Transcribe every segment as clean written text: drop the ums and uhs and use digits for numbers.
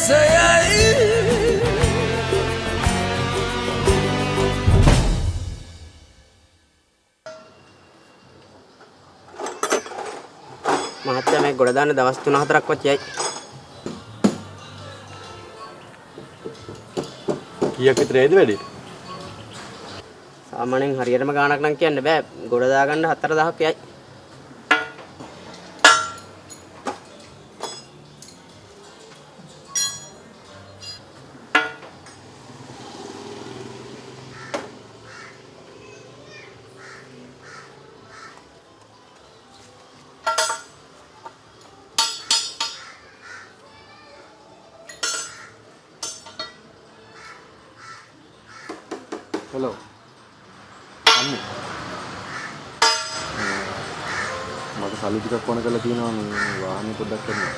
මහත්තයා මේ ගොඩ දාන්න දවස් 3-4ක් වචයයි. කීයක් විතර ඇයිද වැඩි? සාමාන්‍යයෙන් හරියටම ගාණක් නම් කියන්න බෑ. ගොඩ දාගන්න 4-1000ක් යයි. Hello. අම්මේ. මට සල්ලි ටිකක් ඕන කරලා තියෙනවා මේ වාහනේ පොඩ්ඩක් කරන්න.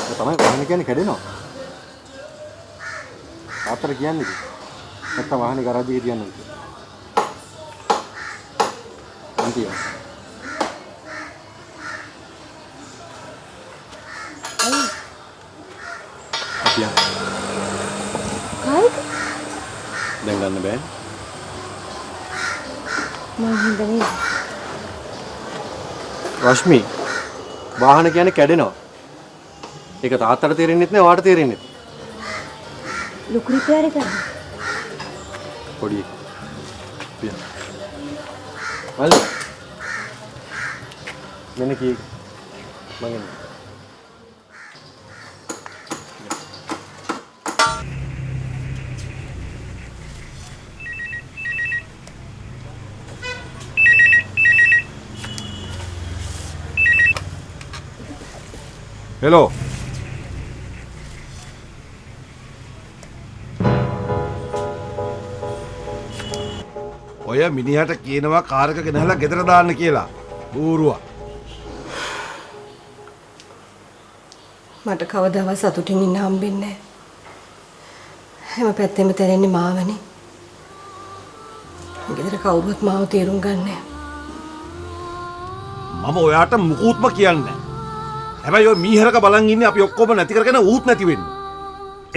ඒ තමයි වාහනේ කියන්නේ කැඩෙනවා. ආතර කියන්නේ කි. නැත්තම් වාහනේ ගරාජ් එකේ තියන්න ඕනේ. අන්තිය. අපියා. කායික දැන් ගන්න බෑ. මම හිතන්නේ රශ්මි වාහන කියන්නේ කැඩෙනවා. ඒක තාත්තට තේරෙන්නෙත් නෑ ඔයාට තේරෙන්නෙත්. ලොකු රිපෙයාර් එකක්. පොඩි. පියා. මල්ලි. මෙන්න කී මගෙන්. Hello. ඔය මිනිහට කියනවා කාර් එක ගෙනහලා ගෙදර දාන්න කියලා. බූරුවා. මට කවදාවත් සතුටින් ඉන්න හම්බෙන්නේ නැහැ. හැම පැත්තෙම තැරෙන්නේ මාවනේ. ගෙදර කවුරුවත් මාව තේරුම් ගන්නෑ. මම ඔයාට මුකුත්ම කියන්නේ නැහැ. හැබැයි ඔය මීහරක බලන් ඉන්නේ අපි ඔක්කොම නැති කරගෙන ඌත් නැති වෙන්න.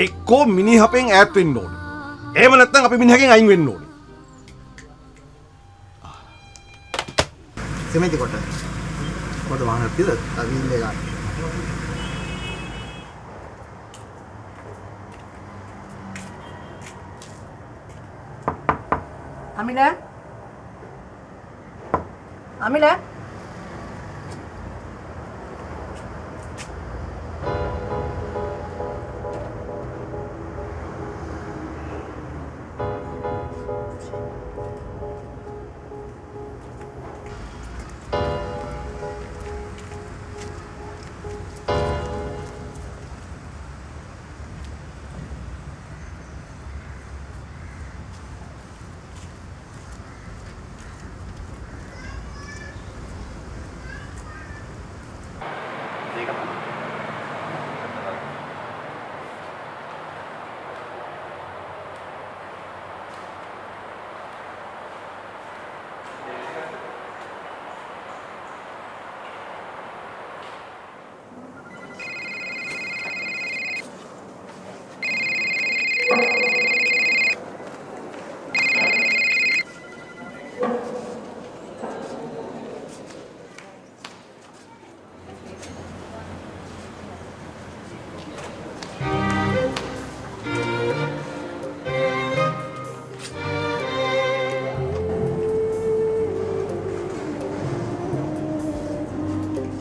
එක්කෝ මිනිහපෙන් ඈත් වෙන්න ඕනේ. එහෙම නැත්නම් අපි මිනිහගෙන් අයින් වෙන්න ඕනේ. Semente corta. Cuando van a tirar, está bien legal. Amila? Amila?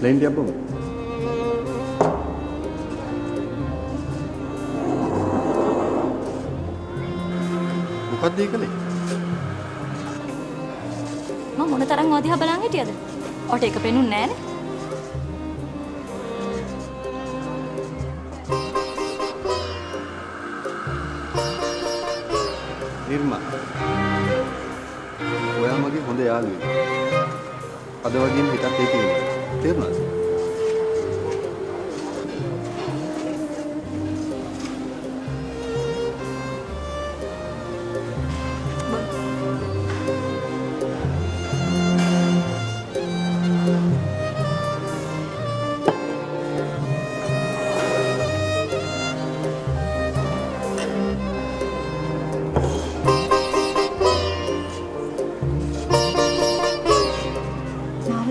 Plane ටිකක් බොමු. මොකක්ද ඒ කලේ? මම මොන තරම් ඔය දිහා බලන් හිටියද? ඔට එක පෙනුන්නේ නැහනේ. නිර්මා. ඔයා මගේ හොඳ යාළුවෙක්. අද වගේම හිතත් ඒකේ ඉන්නවා. තේරුණාද?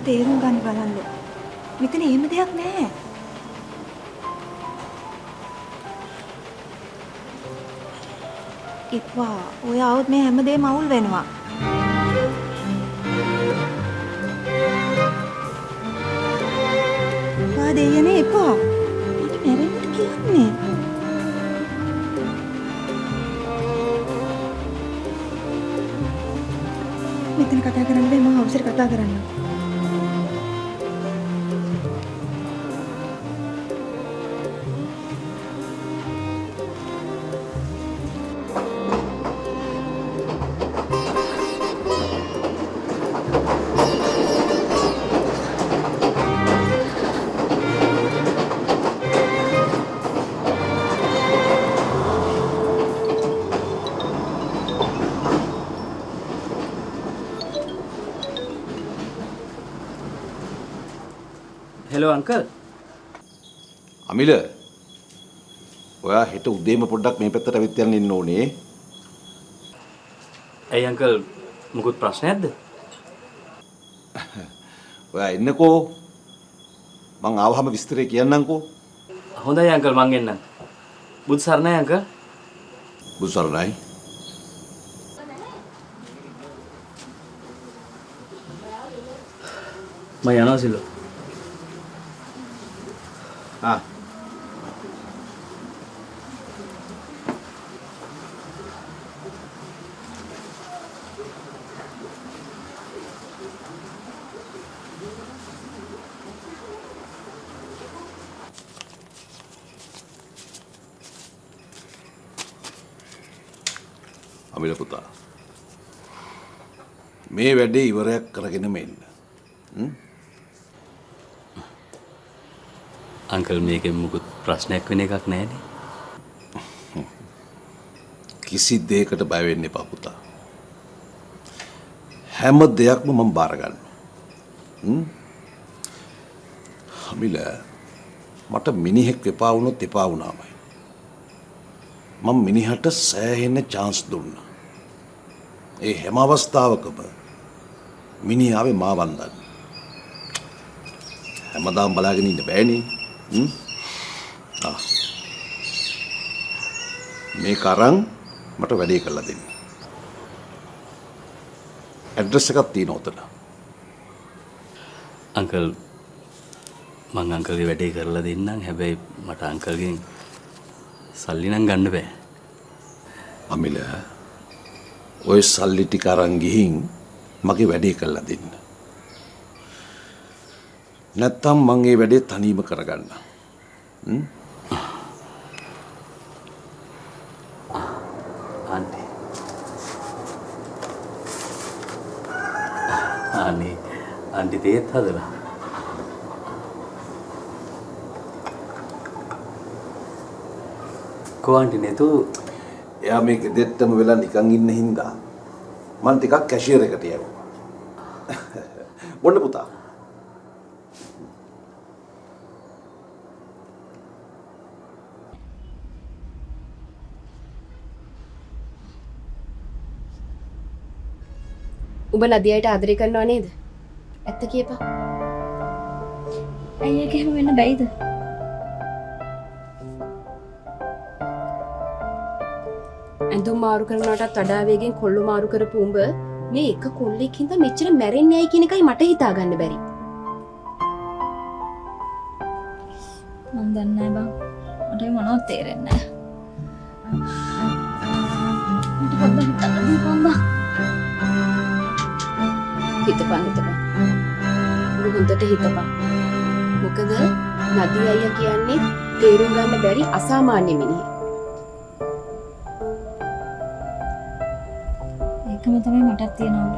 තේරුම් ගන්න බලන්න. මෙතන එහෙම දෙයක් නැහැ. එපා. ඔය આવුත් මේ හැමදේම අවුල් වෙනවා. දෙයනේ එපා. මට මැරෙන්න කියන්නේ. මෙතන කතා කරන්න බෑ මම අවසර කතා කරන්න. Hello uncle. අමිල ඔයා හෙට උදේම පොඩ්ඩක් මේ පැත්තට ඇවිත් යන්න ඉන්න ඕනේ. ඇයි අංකල් මොකුත් ප්‍රශ්නයක්ද? ඔයා එන්නකෝ. මං ආවහම විස්තරේ කියන්නම්කෝ. හොඳයි අංකල් මං එන්නම්. බුදු සරණයි අංකල්. බුදු සරණයි. මම යනවා සිලෝ. ආ අමිල පුතා මේ වැඩේ ඉවරයක් කරගෙන මෙන්න. අංකල් මේකෙන් මොකුත් ප්‍රශ්නයක් වෙන එකක් නැහැනේ. කිසි දෙයකට බය වෙන්න එපා පුතා. හැම දෙයක්ම මම බාර ගන්නවා. අමිල මට මිනිහෙක් එපා වුණොත් එපා වුණාමයි. මම මිනිහට සෑහෙන chance දුන්නා. ඒ හැම අවස්ථාවකම මිනිහාවේ මාව වන්දන. හැමදාම බලාගෙන ඉන්න බෑනේ. මේ කරන් මට වැඩේ කරලා දෙන්න. ඇඩ්‍රස් එකක් තියෙනවා උතන. අංකල් මං අංකල්ගේ වැඩේ කරලා දෙන්නම්. හැබැයි මට අංකල්ගෙන් සල්ලි නම් ගන්න බෑ. අමිල ඔය සල්ලි ටික අරන් ගිහින් මගේ වැඩේ කරලා දෙන්න. නැත්තම් මං ඒ වැඩේ තනියම කරගන්න. ආන්ටි. අනේ ආන්ටි තේත් හදලා. කො ආන්ටි නේතු එයා මේ ගෙදෙට්ටම වෙලා නිකන් ඉන්න හින්දා මං ටිකක් කැෂියර් එකට යවුවා. බොන්න පුතා. උඹ නදියට ආදරය කරනවා නේද? ඇත්ත කියපන්. ඇයි ඒක එහෙම වෙන්න බැයිද? ඇඳුම් මාරු කරනවටත් වඩා වේගෙන් කොල්ල මාරු කරපු උඹ මේ එක කොල්ලෙක් හින්දා මෙච්චර මැරෙන්නේ ඇයි කියන එකයි මට හිතා ගන්න බැරි. මන් දන්නේ නැහැ බං. මට මොනවද තේරෙන්නේ නැහැ. මට පොඩ්ඩක් හිතන්න බං. හිතපන්. උඹ හොඳට හිතපන්. මොකද නදී අයියා කියන්නේ තේරුම් ගන්න බැරි අසාමාන්‍ය මිනිහෙක්. ඒකම තමයි මටත් තියෙන උඩ.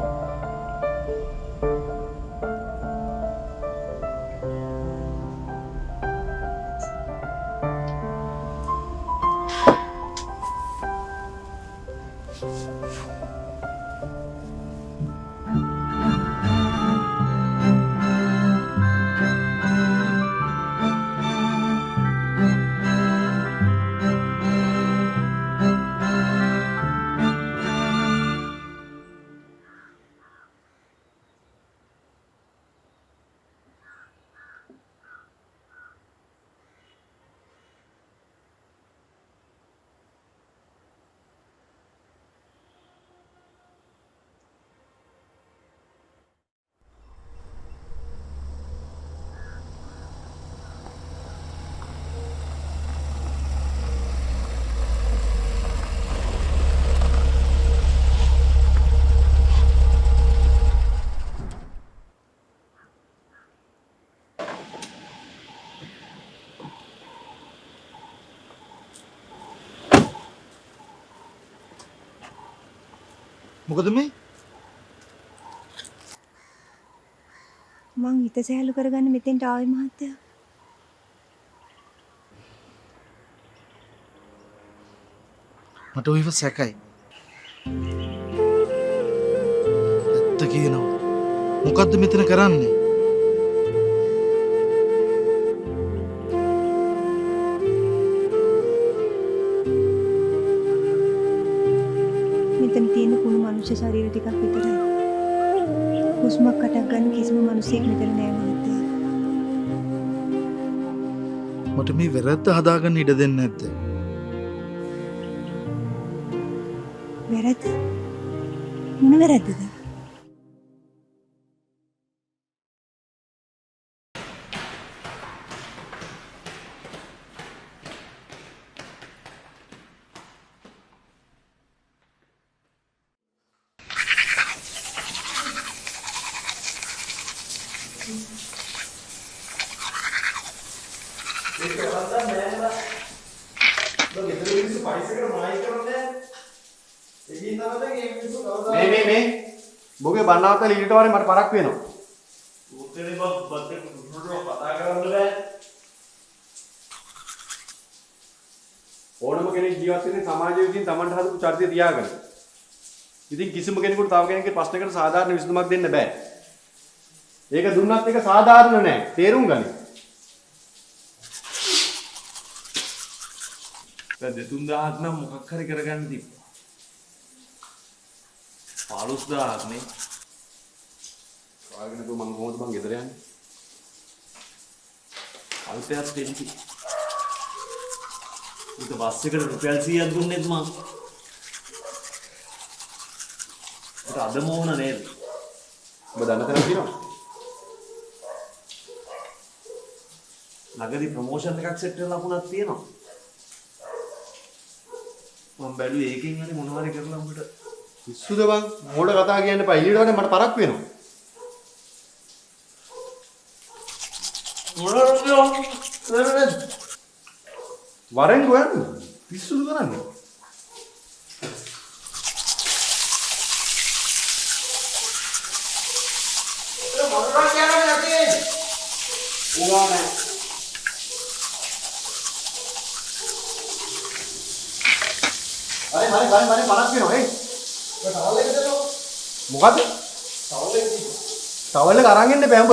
මොකද මේ? මං හිත සැහැල්ලු කරගන්න මෙතෙන්ට ආවේ මහත්තයා. මට ඔයව සැකයි. ඇත්ත කියනවා. මොකද්ද මෙතන කරන්නේ? මෙතන තියෙන කුණු මනුෂ්‍ය ශරීර ටිකක් විතරයි. හුස්මක් අටක් ගන්න කිසිම මිනිසෙක් මෙතන නෑ මහත්තයා. මට මේ වැරද්ද හදාගන්න ඉඩ දෙන්නේ නැද්ද? වැරද්ද? මොන වැරද්දද? මේ බොගේ බන්නවතල ඊට වරේ මට පරක් වෙනවා. ඕනම කෙනෙක් ජීවත් වෙන්නේ සමාජයේ විසින් Tamanට හදපු චරිතය තියාගන්න. ඉතින් කිසිම කෙනෙකුට තව කෙනෙක්ගේ ප්‍රශ්නයකට සාධාරණ විසඳුමක් දෙන්න බෑ. ඒක දුන්නත් ඒක සාධාරණ නෑ. තේරුම් ගන්න. දැන් 2000ක් නම් මොකක් හරි කරගන්න තිබ්බා. 15000ක් නේ. වාගෙන තෝ මං කොහොමද මං ගෙදර යන්නේ? අල්පයක් දෙන්න. ඊට බස් එකට රුපියල් 100ක් දුන්නෙත් මං. ඒක අද මොන නේද? ඔබ දන්න තරම් කියනවා. ළඟදී ප්‍රොමෝෂන් එකක් සෙට් වෙන ලකුණක් තියෙනවා. මම බැලුවේ ඒකෙන් හරි මොනවා හරි කරලා උඹට පිස්සුද බං? මෝඩ කතා කියන්න එපා. ඊට වඩා මට පරක් වෙනවා. වරෙන් ගොයන්න. පිස්සුද කරන්නේ? හරි පරක් වෙනවා ඒ. ටවල් එක දෙන්න. මොකද්ද? ටවල් එක අරන් එන්න බෑ උඹ.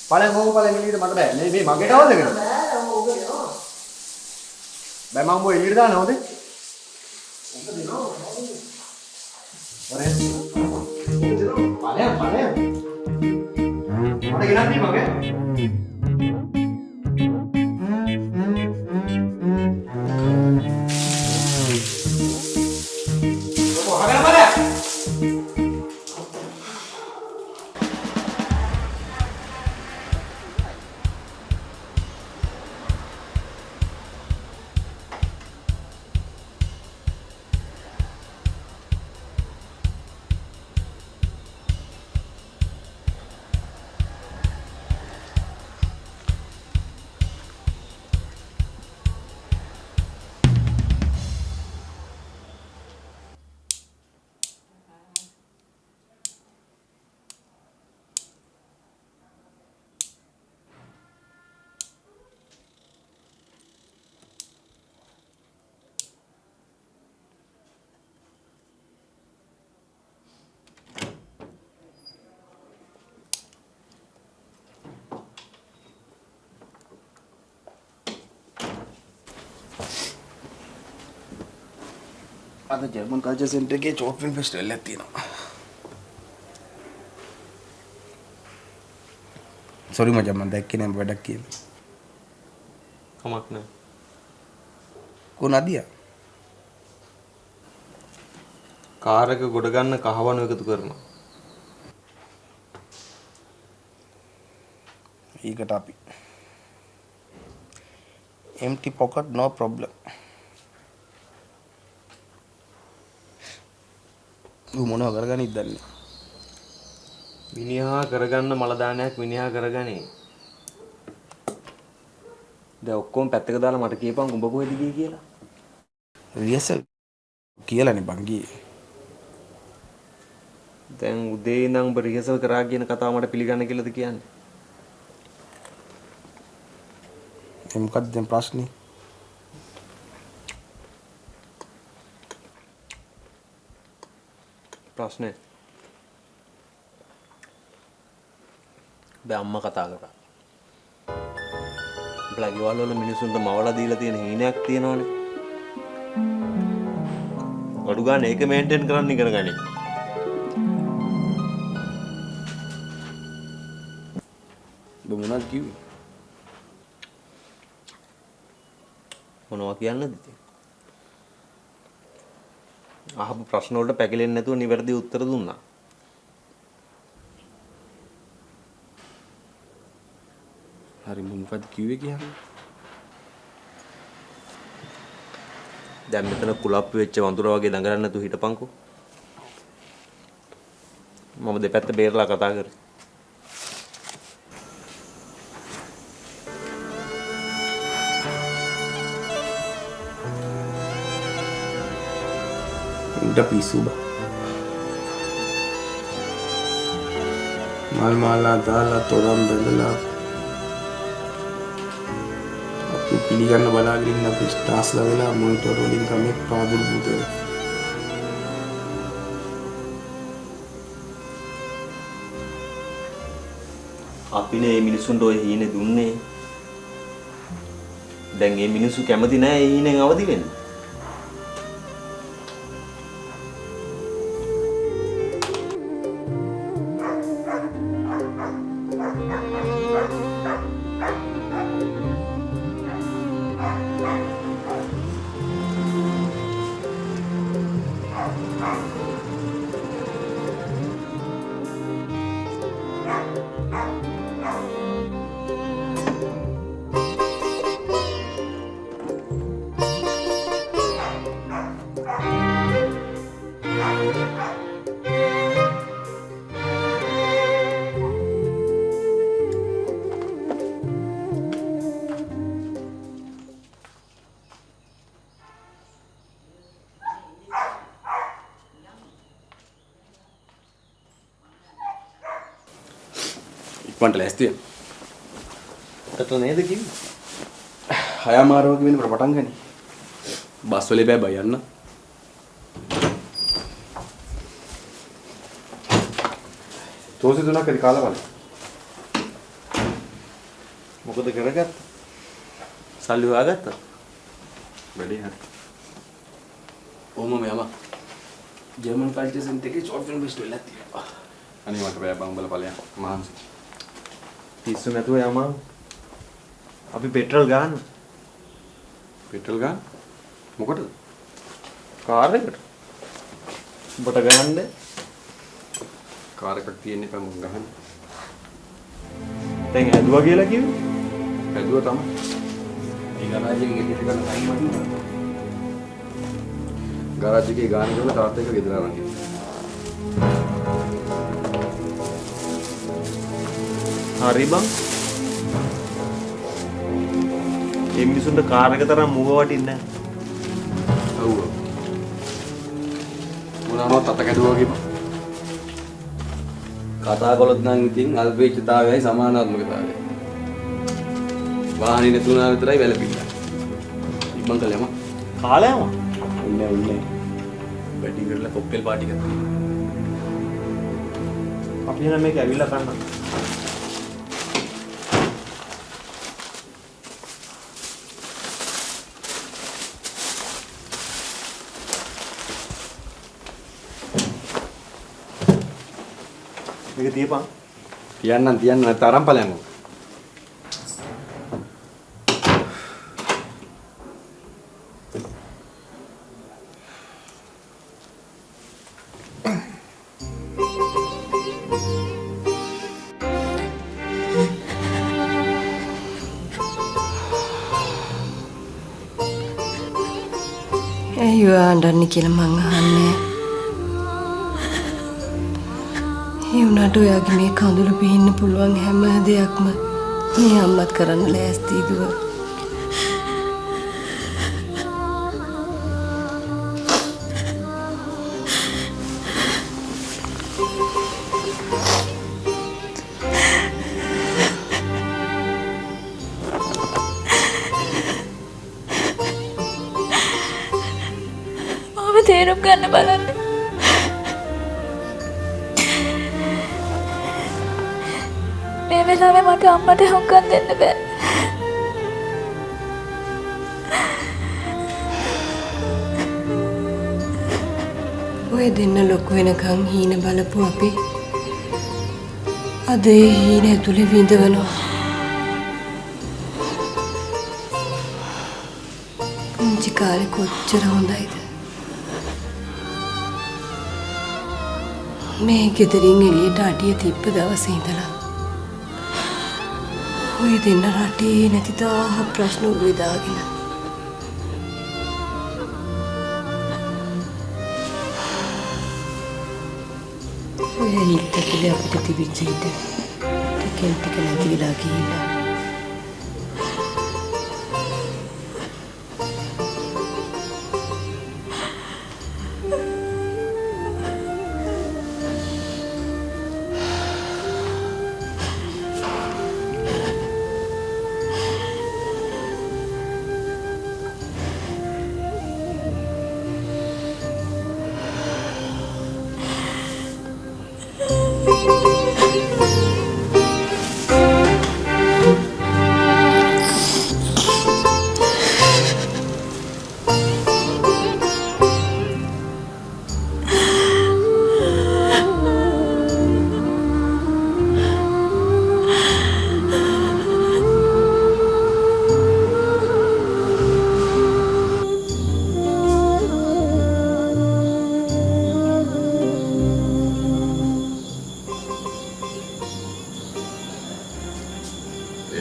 පළෙන් එළියට මට බෑ. මේ මගේ ටවල් එක නේ. බෑ මම ඔය එළියට දාන්න හොඳේ. පළෙන්. මට ගෙනත් දී මගේ. අද ජර්මන් කල්චර් සෙන්ටර් එකේ චෝට් ෆිල්ම් ෆෙස්ටිවල් එකක් තියෙනවා. සෝරි මචං මම දැක්කේ නෑ වැඩක් කියලා. කමක් නෑ. කොනදියා? කාර් එක ගොඩ ගන්න කහවණු එකතු කරනවා. ඊකට අපි empty pocket no problem. මොනවා කරගනින්ද දන්නේ. මිනිහා කරගන්න මල දානයක් මිනිහා කරගනේ. දැන් ඔක්කොම පැත්තක දාලා මට කියපන් උඹ කොහෙද ගියේ කියලා. රියසල් කියලානේ බං ගියේ. දැන් උදේ ඉඳන් ඔබ රිහර්සල් කරා කියන කතාව මට පිළිගන්න කියලාද කියන්නේ? ඒ මොකක්ද දැන් ප්‍රශ්නේ? ප්‍රශ්නේ බෑ අම්මා කතා කරා. අපලා ගෙවල් වල මිනිස්සුන්ට මවලා දීලා තියෙන හීනයක් තියෙනවනේ. අඩු ගන්න ඒක මේන්ටේන් කරන්න ඉගෙන ගන්න. ඔබ මොනවද කිව්වේ? මොනවා කියන්නද ඉතින්? අහපු ප්‍රශ්න වලට පැකිලෙන්නේ නැතුව නිවැරදි උත්තර දුන්නා. හරි මොකක්ද කිව්වේ කියන්නේ? දැන් මෙතන කුලප්පු වෙච්ච වඳුර වගේ දඟලන්න නැතුව හිටපන්කෝ. මම දෙපැත්ත බේරලා කතා කරේ. උඩ පිස්සු බා. මල් මාලා දාලා තොරම් බඳලා අපි පිළිගන්න බලාගෙන ඉන්න අපි ස්ටාස්ලා වෙලා මොනිටර් වලින් තමයි ප්‍රාදුර්භූත වෙන්නේ. අපිනේ මේ මිනිස්සුන්ට ඔය හීනේ දුන්නේ. දැන් මේ මිනිස්සු කැමති නෑ ඒ හීනෙන් අවදි වෙන්න. ඉක්මනට ලෑස්ති වෙන්න. ඔකට නේද කිව්වේ? 6 මාරුවක වෙනකොට පටන් ගනි. බස් වලේ බෑ බය යන්න. තෝසි තුනක් හරි කාලා බලන්න. මොකද කරගත්තා? සල්ලි හොයාගත්තා? වැඩි හරි. ඕම මෙයම ජර්මන් කල්චර් සෙන්ටර් එකේ ෂෝට් ෆිල්ම් ෆෙස්ටිවල් එකක් තියෙනවා. අනේ මට බෑ බං බලපලයන්. මහන්සි. පිස්සු නැතුව යමන්. අපි පෙට්‍රල් ගන්න. පෙට්‍රල් ගන්න. මොකටද? කාර් එකට. ඔබට ගහන්න කාර් එකක් තියෙන එක මම ගහන්න. දැන් ඇදුවා කියලා කිව්වේ? ඇදුවා තමයි. ඒ ගරාජ් එකේ ගෙදර ගන්න ටයිම් වටිනවා. ගරාජ් එකේ ගාන කරලා තාත්තා එක ගෙදර අරන් ගියා. හරි බං. මේ මිනිසුන්ට කාර් එක තරම් මුව වටින්නේ නැහැ. ඔව්. මොනවාවත් අත කැඩුවා වගේ බං. කතා කළොත් නම් ඉතින් අල්පේච්ඡතාවයයි සමානාත්මකතාවයයි. වාහනේ නැතුණා විතරයි වැළපිලා. ඉක්මන් කළේම. කාලයම. උන්නේ. බැටිං කරලා කොක්ටේල් පාටි කරා. අපි නම් මේක ඇවිල්ලා කන්න. මේක තියපන්. තියන්නම් නැත්නම් අරන් ඵලයන්. ඇයි ඔය අඬන්නේ කියලා මං අහන්නේ. ඒ උනාට ඔයාගේ මේ කඳුළු පිහින්න පුළුවන් හැම දෙයක්ම මේ අම්මත් කරන්න ලෑස්ති දුව. තේරුම් ගන්න බලන්න. මේ වෙලාවේ මට අම්මට හුඟක් දෙන්න බෑ. ඔය දෙන්න ලොකු වෙනකන් හීන බලපු අපි අද ඒ හීන ඇතුලේ විඳවනවා. පුංචි කාලේ කොච්චර හොඳයිද? මේ ගෙදරින් එළියට අඩිය තිබ්බ දවසේ ඉඳලා ඔය දෙන්න රටේ නැති තාහ ප්‍රශ්න උඩුවේ දාගෙන ඔය හිත ඇතුලේ අපිට තිබිච්ච හිත ටිකෙන් ටික නැති වෙලා ගිහිල්ලා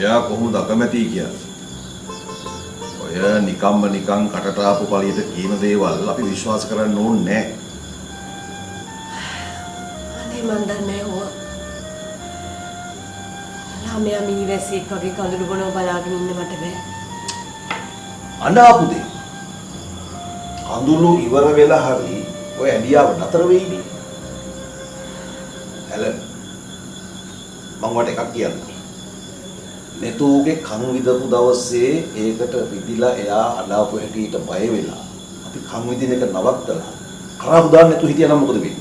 එයා කොහොමද අකමැති කියන්නේ? ඔය නිකම්ම නිකං කටට ආපු පළියට කියන දේවල් අපි විශ්වාස කරන්න ඕනේ නැහැ. අනේ මන් දන්නේ ඕවා. ළමයා මීවැසියෙක් වගේ කඳුළු බොනව බලාගෙන ඉන්න මට බෑ. අඬාපු දේ. කඳුළු ඉවර වෙලා හරි ඔය ඇඩියාව නතර වෙයිනේ. ඇලන් මම වට එකක් කියන්නම්. नेतूගේ කන් විදපු දවසේ ඒකට විදිලා එයා අඬාපු හැටියට බය වෙලා අපි කන් විදින එක නවත්තලා කරාබු දාන්න නැතු හිටියනම් මොකද වෙන්නේ?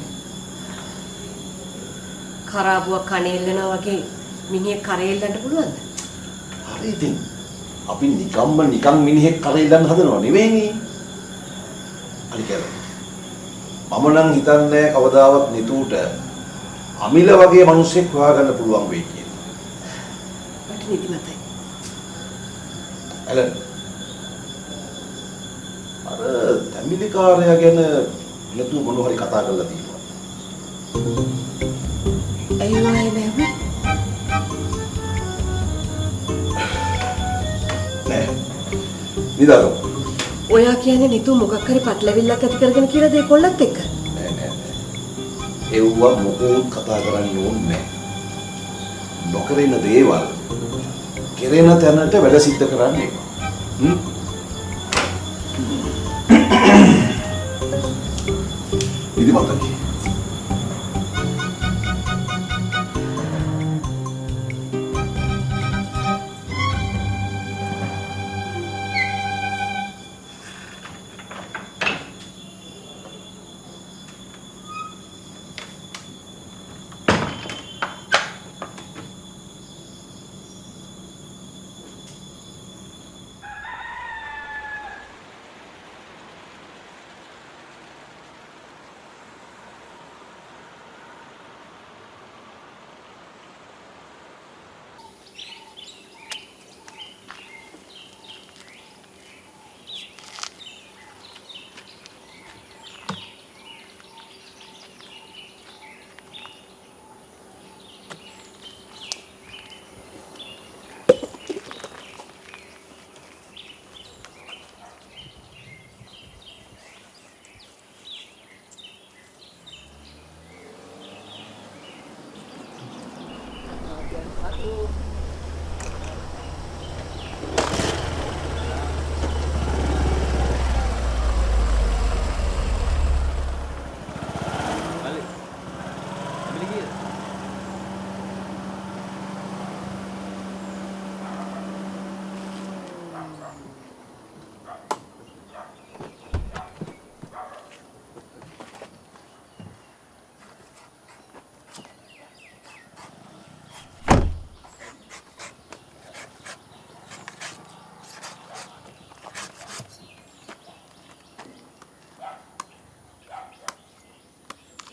කරාබුවක් කණෙල්ලනවා වගේ මිනිහෙක් කරෙල්ලන්න පුළුවන්ද? හරි ඉතින් අපි නිකම්ම නිකන් මිනිහෙක් කරෙල්ලන්න හදනව නෙවෙයිනේ. හරි කියලා. මම නම් හිතන්නේ කවදාවත් නිතූට අමිල වගේ මිනිහෙක් හොයාගන්න පුළුවන් වෙයි කියලා. නිදිමතයි. ඇලන් අර තැඹිලිකාරයා ගැන නැතු මොන හරි කතා කරලා තියෙනවා. ඇයි වයි නෑ? නෑ. නිදාගමු. ඔයා කියන්නේ නිතු මොකක් හරි පටලැවිල්ලක් ඇති කරගෙන කියලා දෙය කොල්ලත් එක්ක. නෑ නෑ නෑ. ඒවුවා මොකෝත් කතා කරන්න ඕනේ නෑ. නොකරන දේවල් කෙරෙන තැනට වැඩ සිද්ධ කරන්න එපා. නිදිමතයි.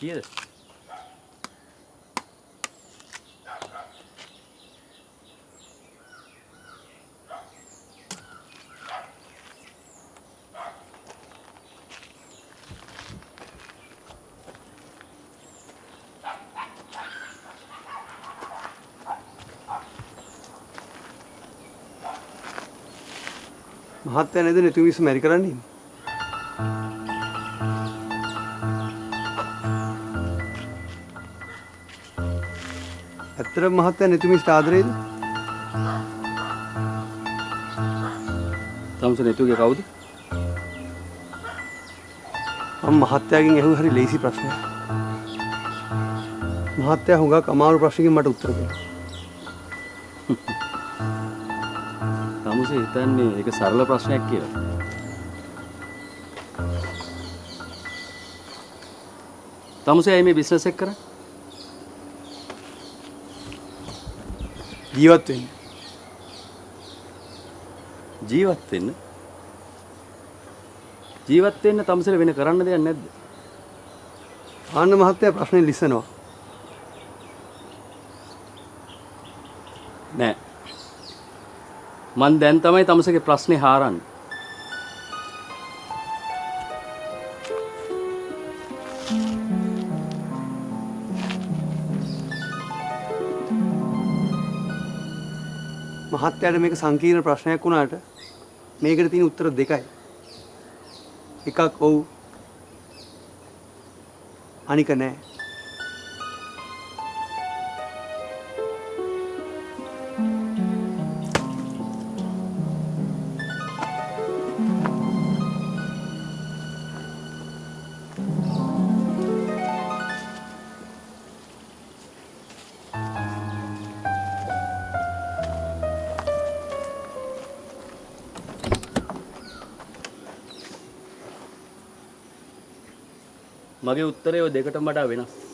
කීයද? මහත්තයා නේද නෙතුමිස් මැරි කරන්නේ? ඇත්තටම මහත්තයා නෙතුමිස් ආදරේද? තමුසේ නෙතුගේ කවුද? මම මහත්තයාගෙන් ඇහුව හරි ලේසි ප්‍රශ්නයක්. මහත්තයා හුඟක් අමාරු ප්‍රශ්නකින් මට උත්තර දෙන්න. තමුසේ හිතන්නේ ඒක සරල ප්‍රශ්නයක් කියලා. තමුසේ ඇයි මේ බිස්නස් එක කරන්නේ? ජීවත් වෙන්න. ජීවත් වෙන්න. ජීවත් වෙන්න තමුසේ වෙන කරන්න දෙයක් නැද්ද? ආන්න මහත්තයා ප්‍රශ්නේ ලිසනවා. නෑ. මං දැන් තමයි තමුසේගේ ප්‍රශ්නේ හාරන්නේ. මහත්තයාට මේක සංකීර්ණ ප්‍රශ්නයක් වුණාට මේකට තියෙන උත්තර දෙකයි. එකක් ඔව් අනික නෑ. මගේ උත්තරය ඔය දෙකටම වඩා වෙනස්.